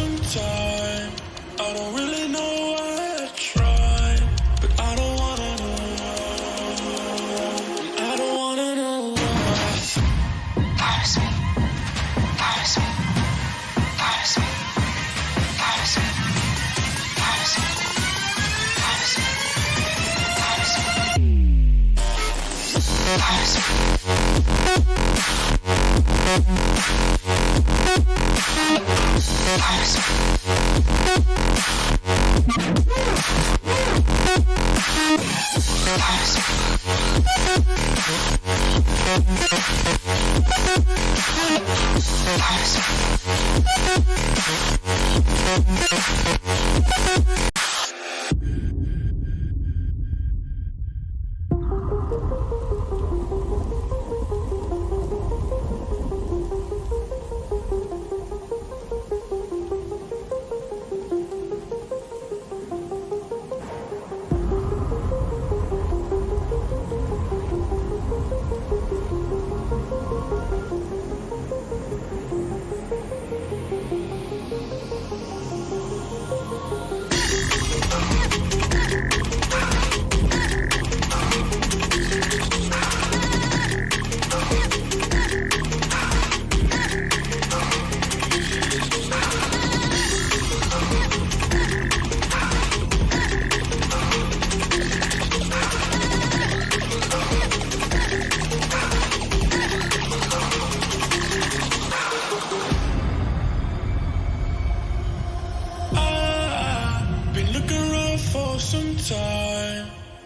some time. I don't really know why I tried, but I don't wanna know. I don't wanna know why. Promise me, promise me, promise me, promise me, promise me, promise me, promise me, promise me. Promise me. Promise me. Promise me.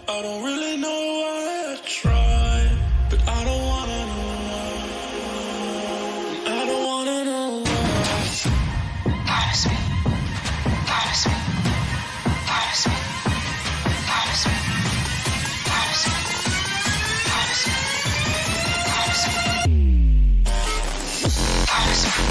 I don't really know why I tried, but I don't wanna know. I don't wanna know why. Promise me, promise me, promise me, promise me, promise me, promise me, promise me, promise me. Promise me.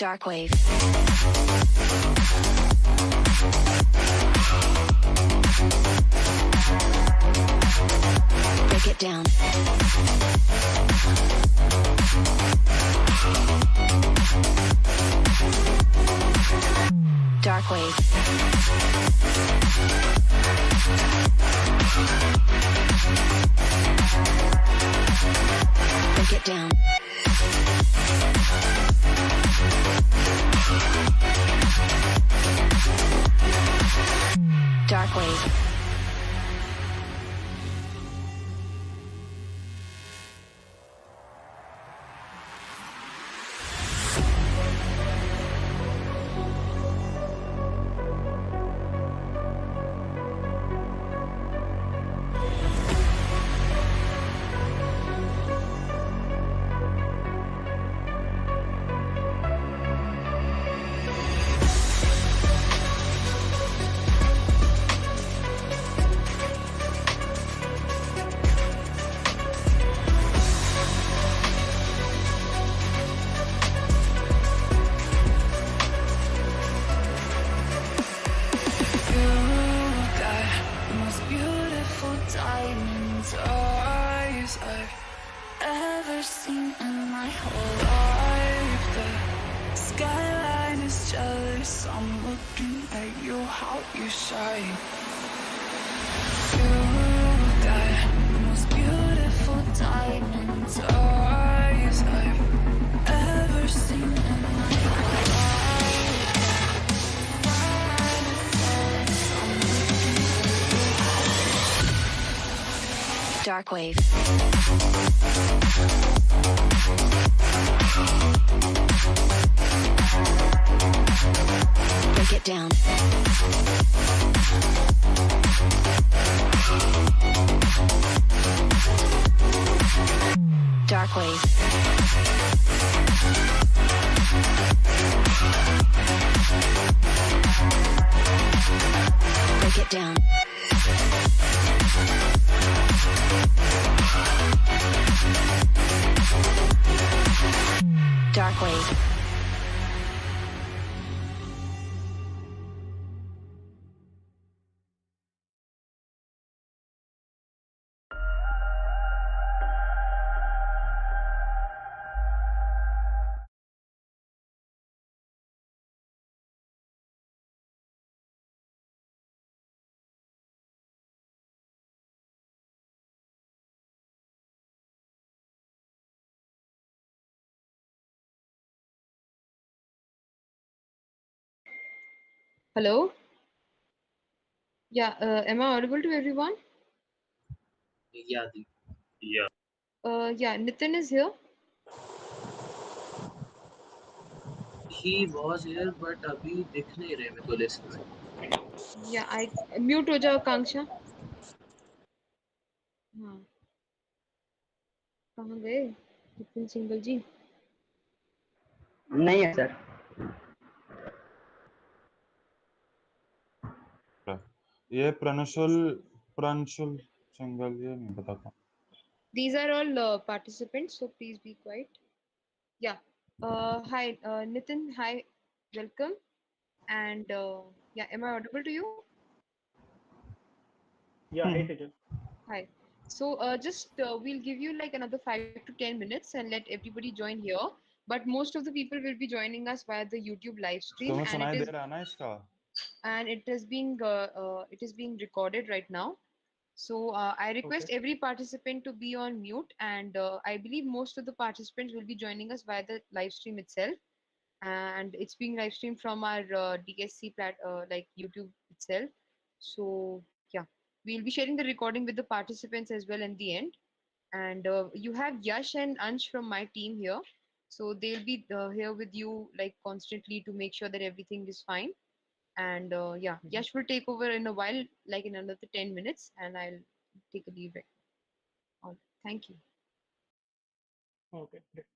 Dark wave. Break it down. Dark wave. Break it down. Dark wave. Eyes I've ever seen in my whole life. The skyline is jealous. I'm looking at you, how you shine. You got the most beautiful diamonds eyes I've ever seen in my whole life. Dark wave. Break it down. Dark wave. Break it down. Dark wave. Hello? Yeah, am I audible to everyone? Yeah, Yeah, Nitin is here. he was here but अभी दिख नहीं रहे मेरे को list में. Yeah, I mute हो जाओ आकांक्षा. हाँ, कहाँ गए नितिन सिंगल जी? नहीं है सर. ये प्रणशुल सिंगल ये नहीं पता था. These are all participants, so please be quiet. Yeah. Hi, Nitin. Hi, welcome. And yeah, am I audible to you? Yeah, hey Sejal. Hi. So just we'll give you like another 5 to 10 minutes and let everybody join here. But most of the people will be joining us via the YouTube live stream, तुम्हें सुनाई दे रहा है ना इसका? and it is being recorded right now. So I request Okay. every participant to be on mute, and I believe most of the participants will be joining us via the live stream itself, and it's being live streamed from our DSC like YouTube itself. So yeah, we'll be sharing the recording with the participants as well in the end. And you have Yash and Ansh from my team here, so they'll be here with you like constantly to make sure that everything is fine. And yeah, Mhm. Yash will take over in a while, like in another 10 minutes, and I'll take a leave right now. Thank you. Okay, great.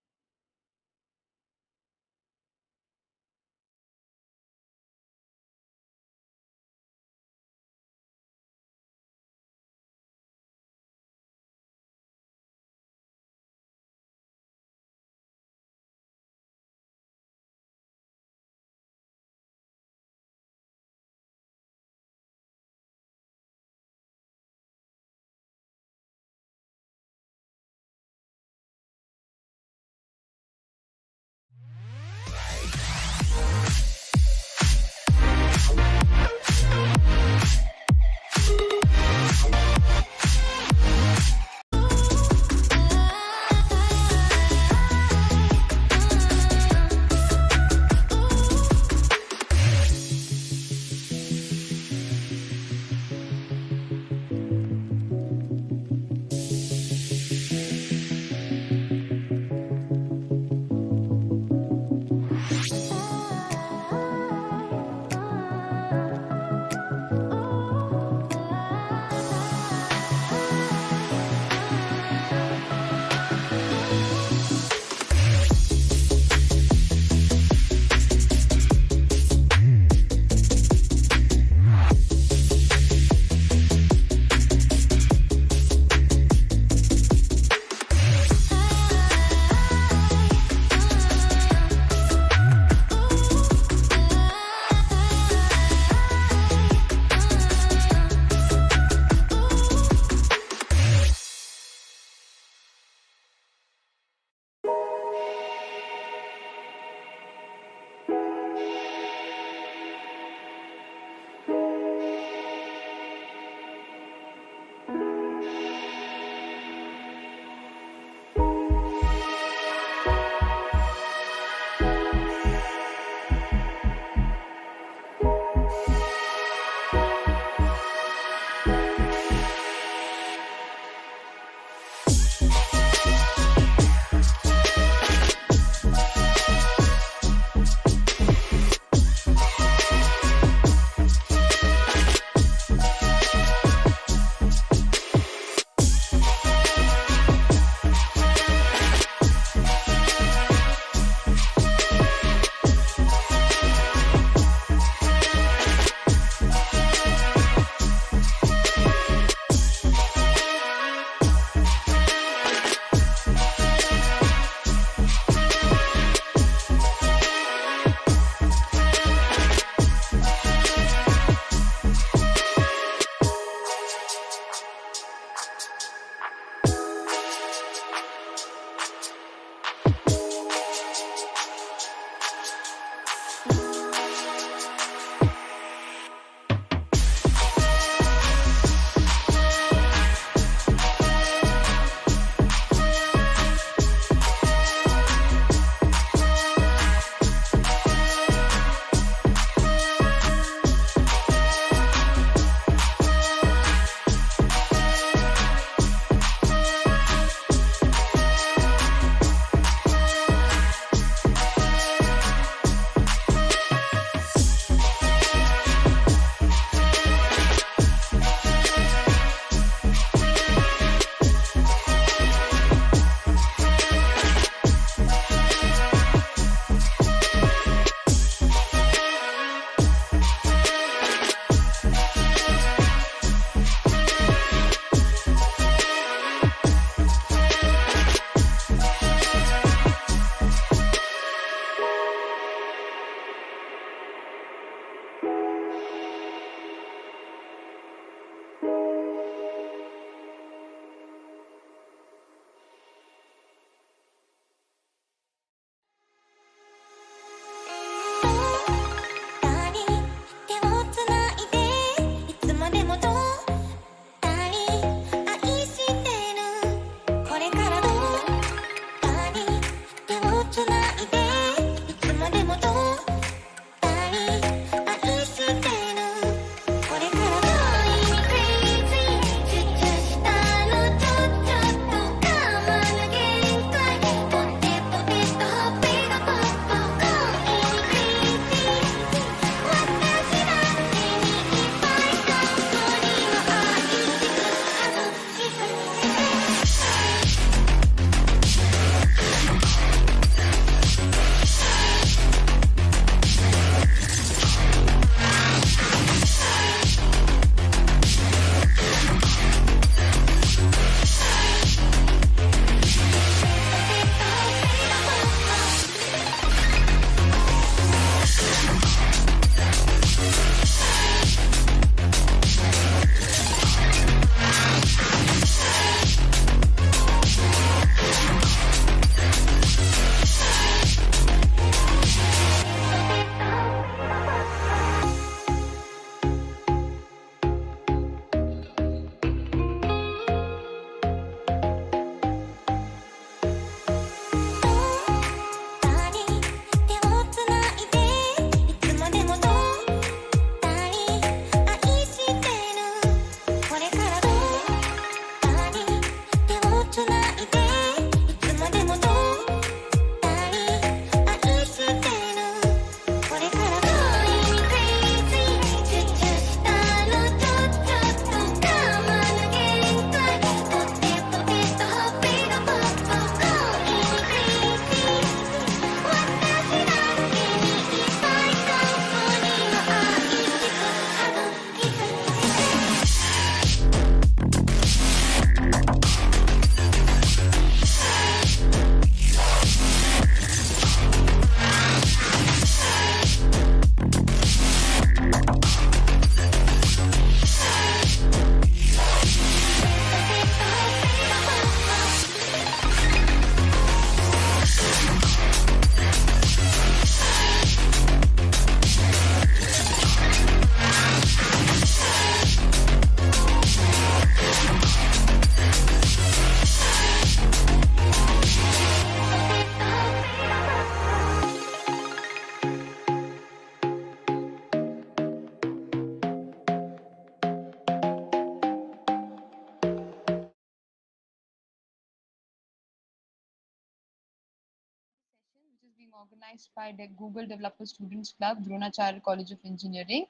organized by the Google Developer Students Club, Dronacharya College of Engineering.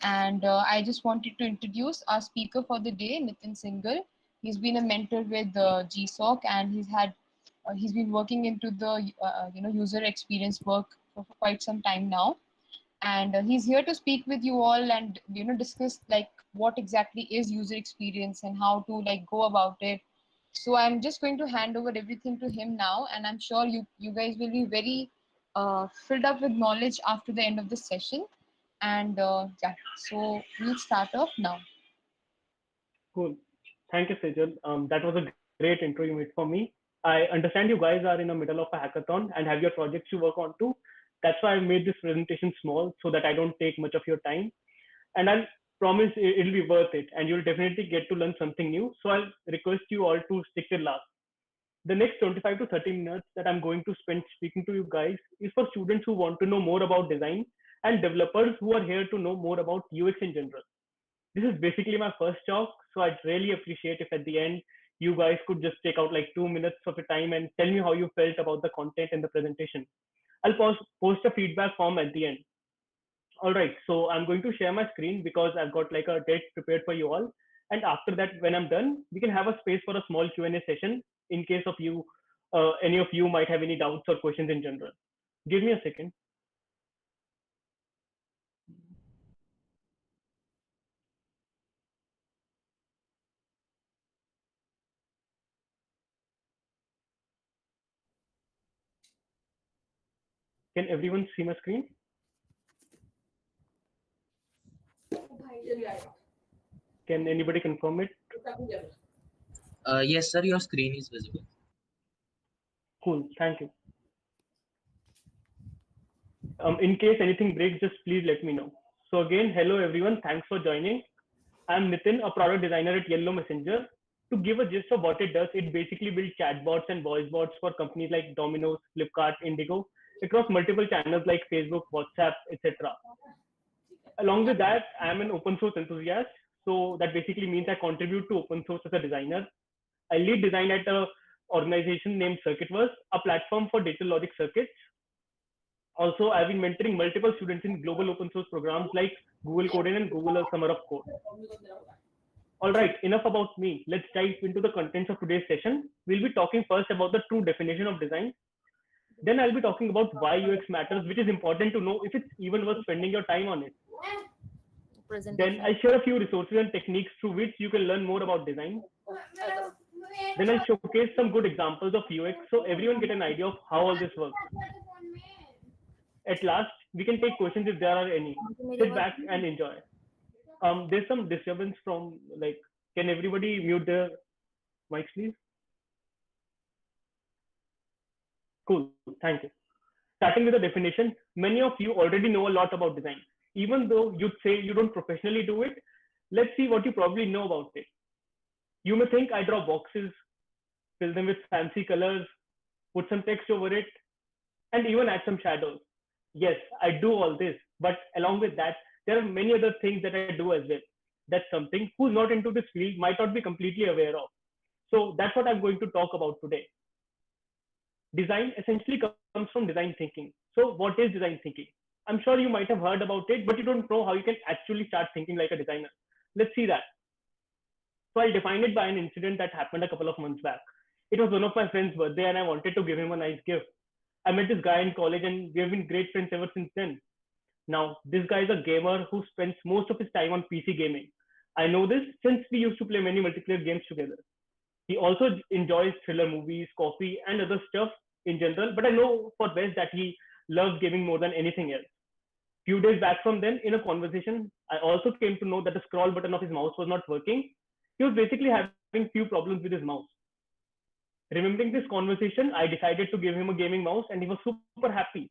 And I just wanted to introduce our speaker for the day, Nitin Singhal. He's been a mentor with GSOC, and he's been working into the user experience work for quite some time now. And he's here to speak with you all and discuss like what exactly is user experience and how to like go about it. So I'm just going to hand over everything to him now, and I'm sure you guys will be very filled up with knowledge after the end of this session. And yeah, so we'll start off now. Cool. Thank you, Sejal. That was a great intro you made for me. I understand you guys are in the middle of a hackathon and have your projects to work on too. That's why I made this presentation small so that I don't take much of your time. And I'll promise it'll be worth it and you'll definitely get to learn something new. So I'll request you all to stick till last. The next 25 to 30 minutes that I'm going to spend speaking to you guys is for students who want to know more about design and developers who are here to know more about UX in general. This is basically my first talk, so I'd really appreciate if at the end you guys could just take out like 2 minutes of your time and tell me how you felt about the content in the presentation. I'll post a feedback form at the end. All right, so I'm going to share my screen because I've got like a date prepared for you all. And after that, when I'm done, we can have a space for a small Q&A session in case of you, any of you might have any doubts or questions in general. Give me a second. Can everyone see my screen? Can anybody confirm it? Yes, sir, your screen is visible. Cool, thank you. In case anything breaks, just please let me know. So again, hello everyone, thanks for joining. I'm Nitin, a product designer at Yellow Messenger. To give a gist of what it does, it basically builds chatbots and voice bots for companies like Domino's, Flipkart, Indigo, across multiple channels like Facebook, WhatsApp, etc. Along with that, I'm an open source enthusiast. So that basically means I contribute to open source as a designer. I lead design at a organization named Circuitverse, a platform for digital logic circuits. Also, I've been mentoring multiple students in global open source programs like Google Code and Google Summer of Code. All right, enough about me. Let's dive into the contents of today's session. We'll be talking first about the true definition of design. Then I'll be talking about why UX matters, which is important to know if it's even worth spending your time on it. Then I'll share a few resources and techniques through which you can learn more about design. Then I'll showcase some good examples of UX so everyone get an idea of how all this works. At last, we can take questions if there are any. Sit back and enjoy. There's some disturbance from like, can everybody mute their mics, please? Cool, thank you. Starting with the definition, many of you already know a lot about design. Even though you'd say you don't professionally do it, let's see what you probably know about it. You may think I draw boxes, fill them with fancy colors, put some text over it, and even add some shadows. Yes, I do all this, but along with that, there are many other things that I do as well. That's something who's not into this field might not be completely aware of. So that's what I'm going to talk about today. Design essentially comes from design thinking. So what is design thinking? I'm sure you might have heard about it, but you don't know how you can actually start thinking like a designer. Let's see that. So I'll define it by an incident that happened a couple of months back. It was one of my friend's birthday and I wanted to give him a nice gift. I met this guy in college and we have been great friends ever since then. Now, this guy is a gamer who spends most of his time on PC gaming. I know this since we used to play many multiplayer games together. He also enjoys thriller movies, coffee, and other stuff in general, but I know for best that he loves gaming more than anything else. Few days back from then, in a conversation, I also came to know that the scroll button of his mouse was not working. He was basically having few problems with his mouse. Remembering this conversation, I decided to give him a gaming mouse and he was super happy.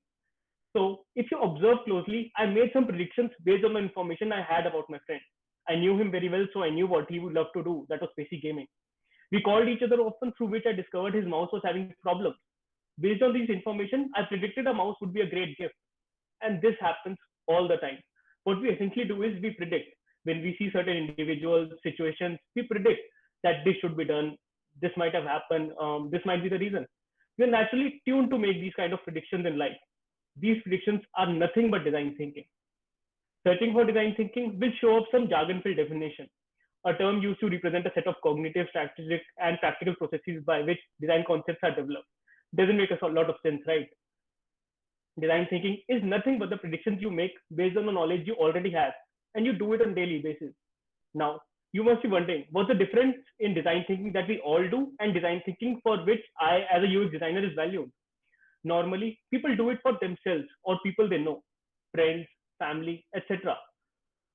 So if you observe closely, I made some predictions based on the information I had about my friend. I knew him very well, so I knew what he would love to do. That was PC gaming. We called each other often, through which I discovered his mouse was having problems. Based on this information, I predicted a mouse would be a great gift. And this happens all the time. What we essentially do is we predict. When we see certain individuals, situations, we predict that this should be done. This might have happened. This might be the reason. We're naturally tuned to make these kind of predictions in life. These predictions are nothing but design thinking. Searching for design thinking will show up some jargon-filled definition, a term used to represent a set of cognitive, strategic, and practical processes by which design concepts are developed. Doesn't make a lot of sense, right? Design thinking is nothing but the predictions you make based on the knowledge you already have, and you do it on a daily basis. Now, you must be wondering, what's the difference in design thinking that we all do and design thinking for which I, as a UX designer, is valued? Normally, people do it for themselves or people they know, friends, family, etc.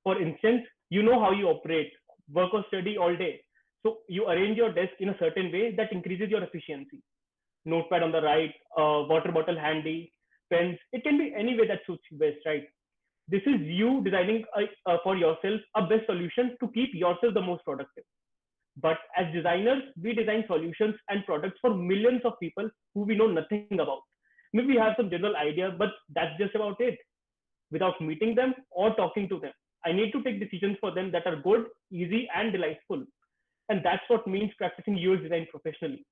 For instance, you know how you operate, work or study all day. So you arrange your desk in a certain way that increases your efficiency. Notepad on the right, water bottle handy, pens. It can be any way that suits you best, right? This is you designing for yourself a best solution to keep yourself the most productive. But as designers, we design solutions and products for millions of people who we know nothing about. Maybe we have some general idea, but that's just about it. Without meeting them or talking to them, I need to take decisions for them that are good, easy, and delightful. And that's what means practicing UX design professionally.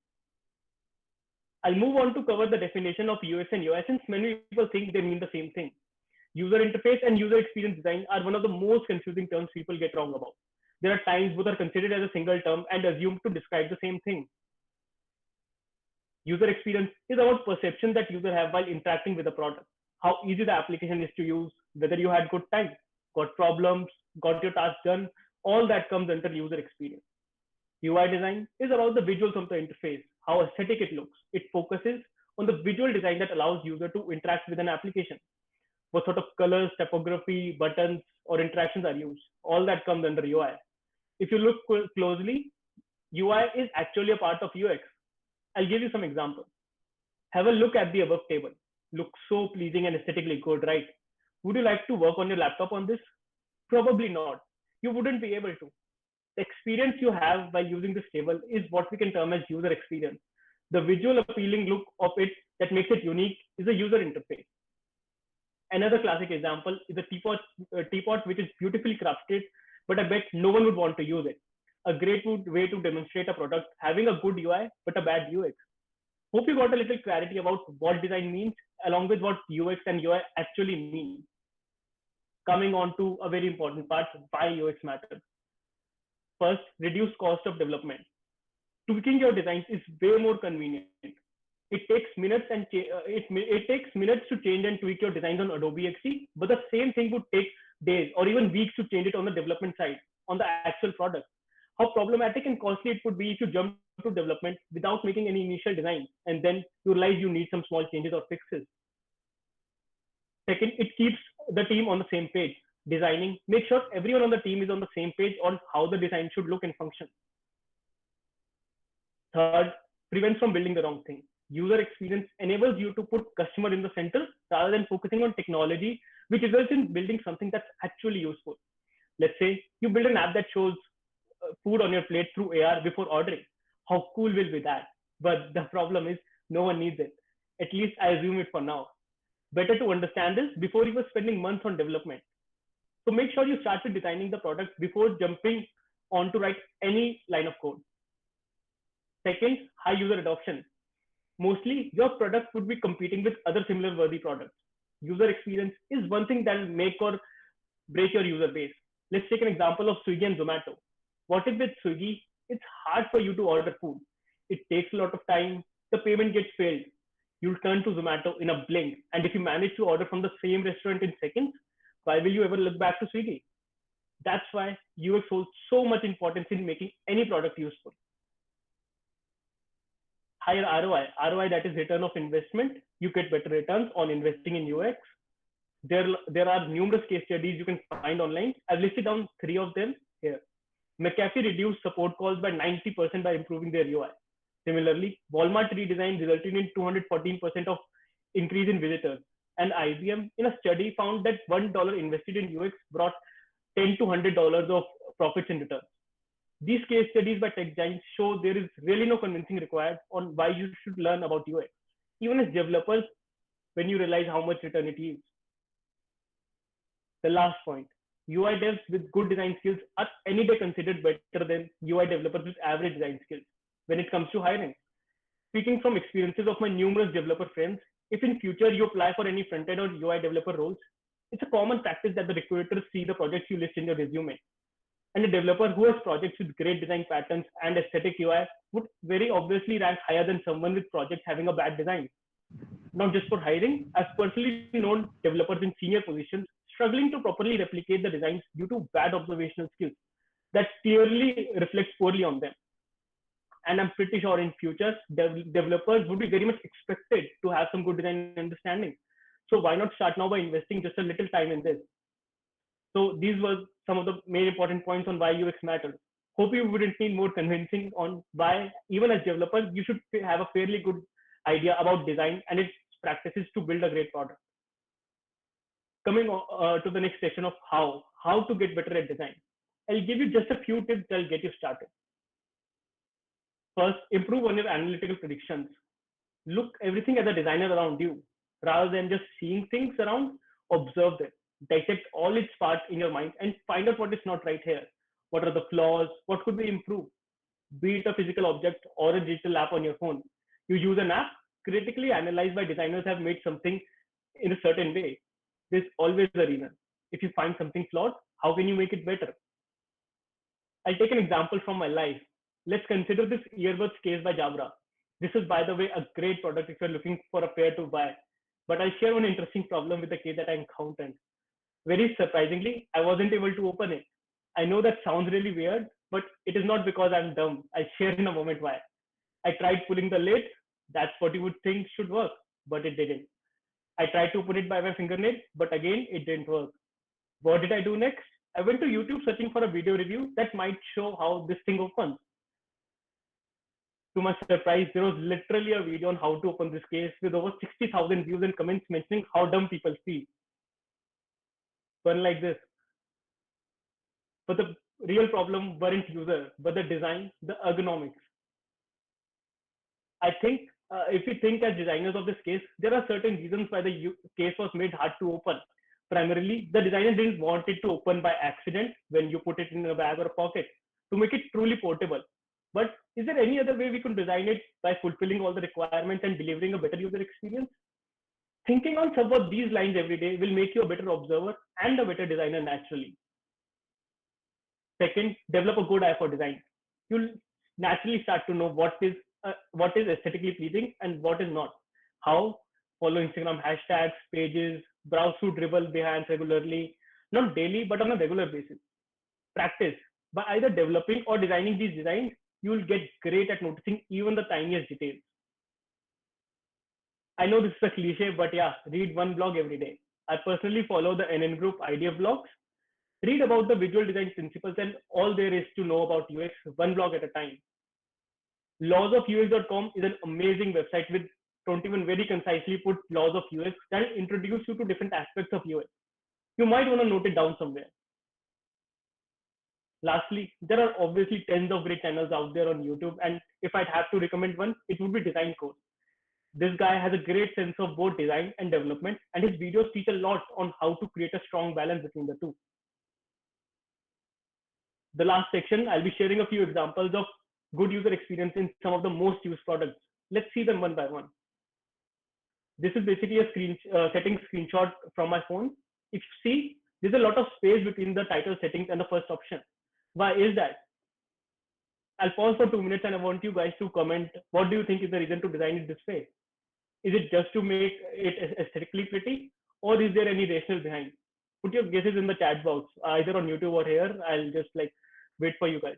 I'll move on to cover the definition of UX and UI since many people think they mean the same thing. User interface and user experience design are one of the most confusing terms people get wrong about. There are times both are considered as a single term and assumed to describe the same thing. User experience is about perception that users have while interacting with the product, how easy the application is to use, whether you had good time, got problems, got your task done, all that comes under user experience. UI design is about the visuals of the interface, how aesthetic it looks. It focuses on the visual design that allows user to interact with an application. What sort of colors, typography, buttons, or interactions are used. All that comes under UI. If you look closely, UI is actually a part of UX. I'll give you some examples. Have a look at the above table. Looks so pleasing and aesthetically good, right? Would you like to work on your laptop on this? Probably not. You wouldn't be able to. The experience you have by using this table is what we can term as user experience. The visual appealing look of it that makes it unique is a user interface. Another classic example is a teapot which is beautifully crafted, but I bet no one would want to use it. A great way to demonstrate a product having a good UI but a bad UX. Hope you got a little clarity about what design means along with what UX and UI actually mean. Coming on to a very important part, why UX matters. First, reduce cost of development. Tweaking your designs is way more convenient. It takes minutes to change and tweak your designs on Adobe XD, but the same thing would take days or even weeks to change it on the development side, on the actual product. How problematic and costly it would be if you jump to development without making any initial design, and then you realize you need some small changes or fixes. Second, it keeps the team on the same page. Designing, make sure everyone on the team is on the same page on how the design should look and function. Third, prevents from building the wrong thing. User experience enables you to put customer in the center rather than focusing on technology, which results in building something that's actually useful. Let's say you build an app that shows food on your plate through AR before ordering. How cool will be that? But the problem is no one needs it. At least I assume it for now. Better to understand this before you were spending months on development. So make sure you start with designing the product before jumping on to write any line of code. Second, high user adoption. Mostly your product would be competing with other similar worthy products. User experience is one thing that will make or break your user base. Let's take an example of Swiggy and Zomato. What if with Swiggy, it's hard for you to order food. It takes a lot of time. The payment gets failed. You'll turn to Zomato in a blink. And if you manage to order from the same restaurant in seconds, why will you ever look back to Swiggy? That's why UX holds so much importance in making any product useful. Higher ROI that is return of investment. You get better returns on investing in UX. There are numerous case studies you can find online. I've listed down 3 of them here. McAfee reduced support calls by 90% by improving their UI. Similarly, Walmart redesign resulted in 214% of increase in visitors. And IBM in a study found that $1 invested in UX brought $10 to $100 of profits in return. These case studies by tech giants show there is really no convincing required on why you should learn about UX. Even as developers, when you realize how much return it yields. The last point, UI devs with good design skills are any day considered better than UI developers with average design skills when it comes to hiring. Speaking from experiences of my numerous developer friends, if in future you apply for any front-end or UI developer roles, it's a common practice that the recruiters see the projects you list in your resume. And a developer who has projects with great design patterns and aesthetic UI would very obviously rank higher than someone with projects having a bad design. Not just for hiring, as personally known developers in senior positions struggling to properly replicate the designs due to bad observational skills that clearly reflects poorly on them. And I'm pretty sure in future, developers would be very much expected to have some good design understanding. So why not start now by investing just a little time in this? So these were some of the main important points on why UX matters. Hope you wouldn't need more convincing on why, even as developers, you should have a fairly good idea about design and its practices to build a great product. Coming to the next section of how to get better at design. I'll give you just a few tips that'll get you started. First, improve on your analytical predictions. Look everything as a designer around you. Rather than just seeing things around, observe them. Dissect all its parts in your mind and find out what is not right here. What are the flaws? What could be improved? Be it a physical object or a digital app on your phone. You use an app, critically analyze why designers have made something in a certain way. There's always a reason. If you find something flawed, how can you make it better? I'll take an example from my life. Let's consider this earbuds case by Jabra. This is, by the way, a great product if you're looking for a pair to buy. But I'll share one interesting problem with the case that I encountered. Very surprisingly, I wasn't able to open it. I know that sounds really weird, but it is not because I'm dumb. I'll share in a moment why. I tried pulling the lid. That's what you would think should work, but it didn't. I tried to open it by my fingernail, but again, it didn't work. What did I do next? I went to YouTube searching for a video review that might show how this thing opens. To my surprise, there was literally a video on how to open this case with over 60,000 views and comments mentioning how dumb people feel. One like this. But the real problem weren't user, but the design, the ergonomics. I think if we think as designers of this case, there are certain reasons why the case was made hard to open. Primarily, the designer didn't want it to open by accident when you put it in a bag or a pocket to make it truly portable. But is there any other way we could design it by fulfilling all the requirements and delivering a better user experience? Thinking on some of these lines every day will make you a better observer and a better designer naturally. Second, develop a good eye for design. You'll naturally start to know what is aesthetically pleasing and what is not. How? Follow Instagram hashtags, pages, browse through dribble behinds regularly, not daily, but on a regular basis. Practice. By either developing or designing these designs, you will get great at noticing even the tiniest details. I know this is a cliche, but yeah, read one blog every day. I personally follow the NN Group idea blogs. Read about the visual design principles and all there is to know about UX, one blog at a time. Lawsofux.com is an amazing website with 21 very concisely put laws of UX that introduce you to different aspects of UX. You might want to note it down somewhere. Lastly, there are obviously tens of great channels out there on YouTube, and if I'd have to recommend one, it would be Design Course. This guy has a great sense of both design and development, and his videos teach a lot on how to create a strong balance between the two. The last section, I'll be sharing a few examples of good user experience in some of the most used products. Let's see them one by one. This is basically a setting screenshot from my phone. If you see, there's a lot of space between the title settings and the first option. Why is that? I'll pause for 2 minutes and I want you guys to comment. What do you think is the reason to design it this way? Is it just to make it aesthetically pretty, or is there any rationale behind? Put your guesses in the chat box, either on YouTube or here. I'll just wait for you guys.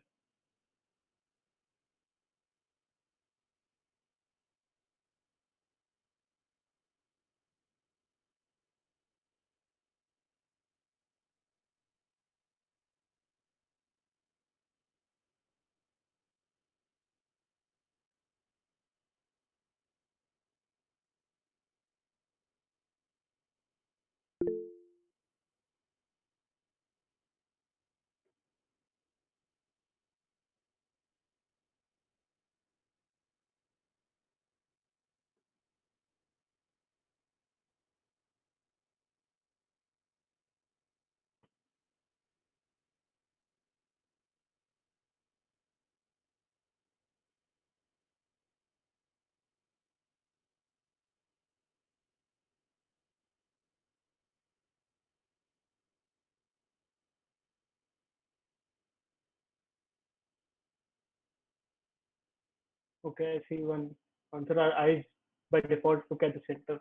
Okay, I see one answer. Our eyes by default look at the center.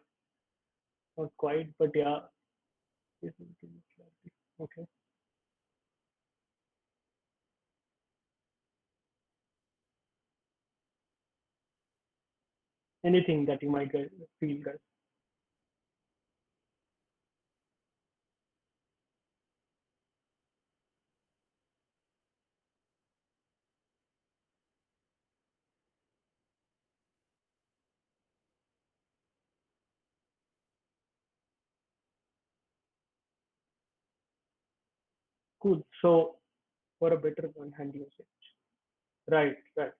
Not quite, but yeah. Okay. Anything that you might feel, guys. Cool. So for a better one-hand usage. Right, right.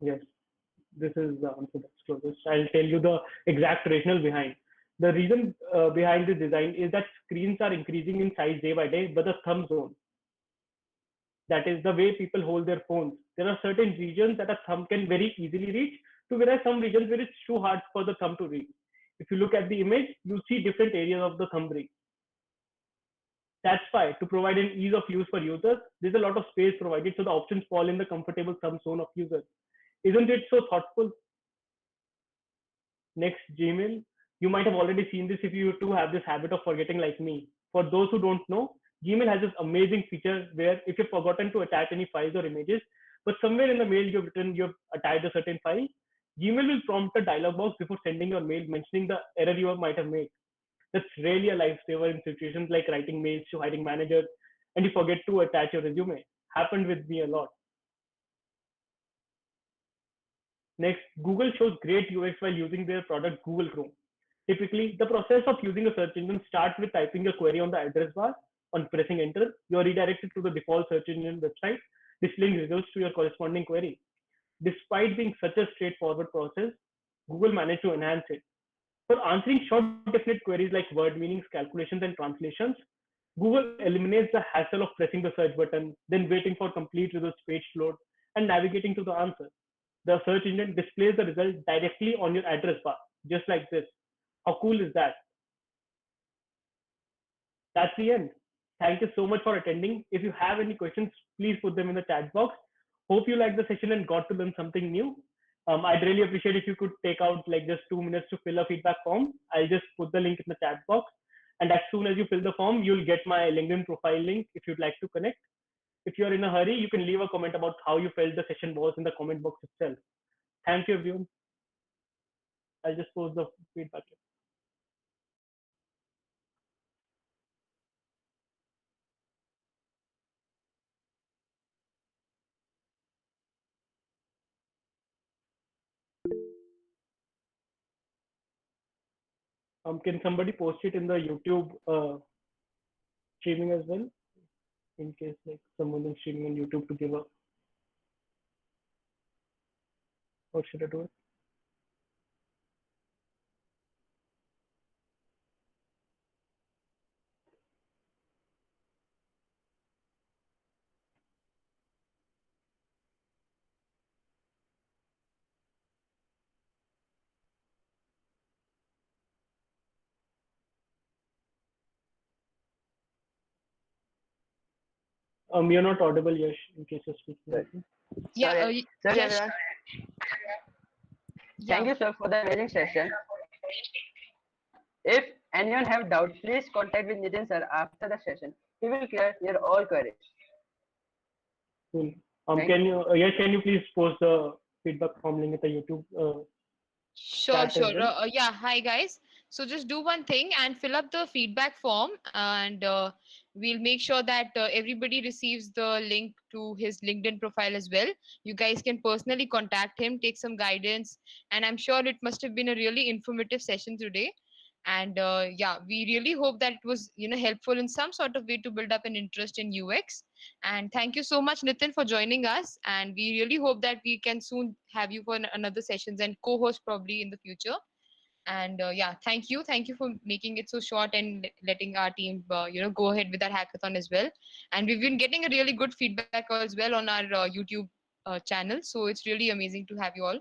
Yes, this is the answer that's closest. I'll tell you the exact rationale behind. The reason behind this design is that screens are increasing in size day by day, but the thumb zone, that is the way people hold their phones. There are certain regions that a thumb can very easily reach, to whereas some regions where it's too hard for the thumb to reach. If you look at the image, you'll see different areas of the thumb ring. That's why, to provide an ease of use for users, there's a lot of space provided so the options fall in the comfortable thumb zone of users. Isn't it so thoughtful? Next, Gmail. You might have already seen this if you too have this habit of forgetting like me. For those who don't know, Gmail has this amazing feature where if you've forgotten to attach any files or images, but somewhere in the mail you've attached a certain file, Gmail will prompt a dialog box before sending your mail mentioning the error you might have made. That's really a lifesaver in situations like writing mails to hiring managers and you forget to attach your resume. Happened with me a lot. Next, Google shows great UX while using their product Google Chrome. Typically, the process of using a search engine starts with typing a query on the address bar. On pressing enter, you are redirected to the default search engine website, displaying results to your corresponding query. Despite being such a straightforward process, Google managed to enhance it. For answering short, definite queries like word meanings, calculations, and translations, Google eliminates the hassle of pressing the search button, then waiting for complete results page to load, and navigating to the answer. The search engine displays the result directly on your address bar, just like this. How cool is that? That's the end. Thank you so much for attending. If you have any questions, please put them in the chat box. Hope you liked the session and got to learn something new. I'd really appreciate if you could take out like just 2 minutes to fill a feedback form. I'll just put the link in the chat box. And as soon as you fill the form, you'll get my LinkedIn profile link if you'd like to connect. If you're in a hurry, you can leave a comment about how you felt the session was in the comment box itself. Thank you, everyone. I'll just post the feedback. Can somebody post it in the YouTube streaming as well, in case like someone is streaming on YouTube to give a, or should I do it? You're not audible, Yash, in case you're speaking. Yeah, Sorry, sorry yes, everyone. yeah. Thank you, sir, for the amazing session. If anyone have doubt, please contact with Nitin sir after the session. He will clear your all queries. Cool. Thank Can you, Yash, can you please post the feedback form link at the YouTube Sure, chat as sure. well? Yeah, hi guys. So just do one thing and fill up the feedback form, and we'll make sure that everybody receives the link to his LinkedIn profile as well. You guys can personally contact him, take some guidance, and I'm sure it must have been a really informative session today. And yeah, we really hope that it was helpful in some sort of way to build up an interest in UX. And thank you so much, Nitin, for joining us. And we really hope that we can soon have you for another sessions and co-host probably in the future. And yeah, thank you for making it so short and letting our team, go ahead with our hackathon as well. And we've been getting a really good feedback as well on our YouTube channel. So it's really amazing to have you all.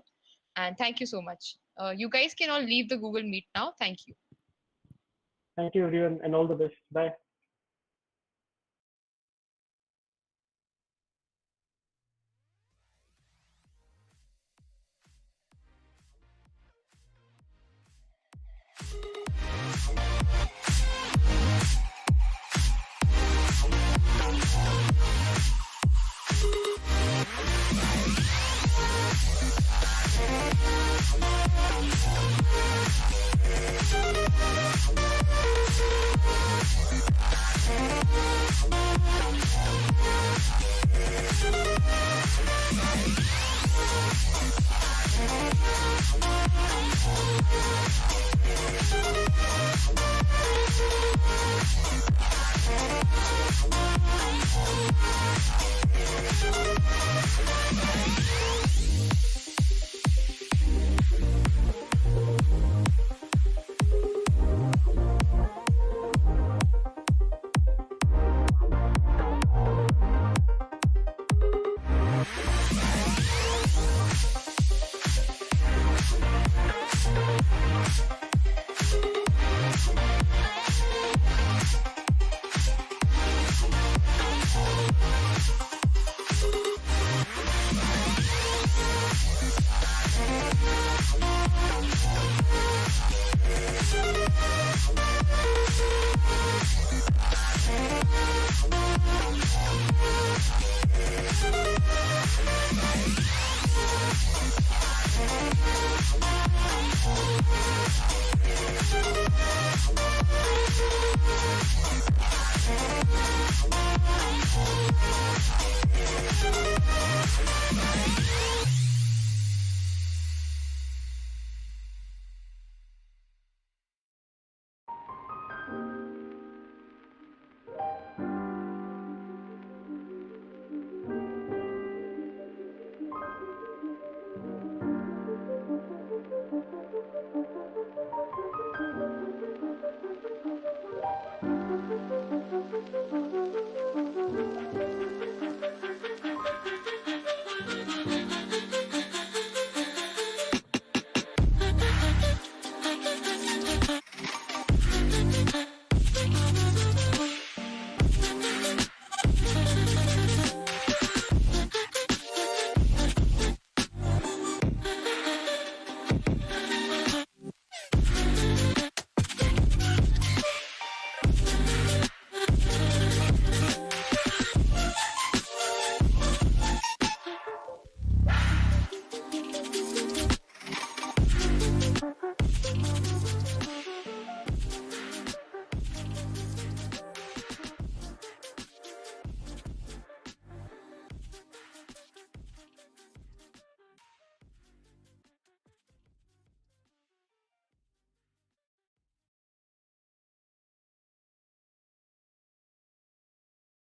And thank you so much. You guys can all leave the Google Meet now. Thank you. Thank you, everyone, and all the best. Bye.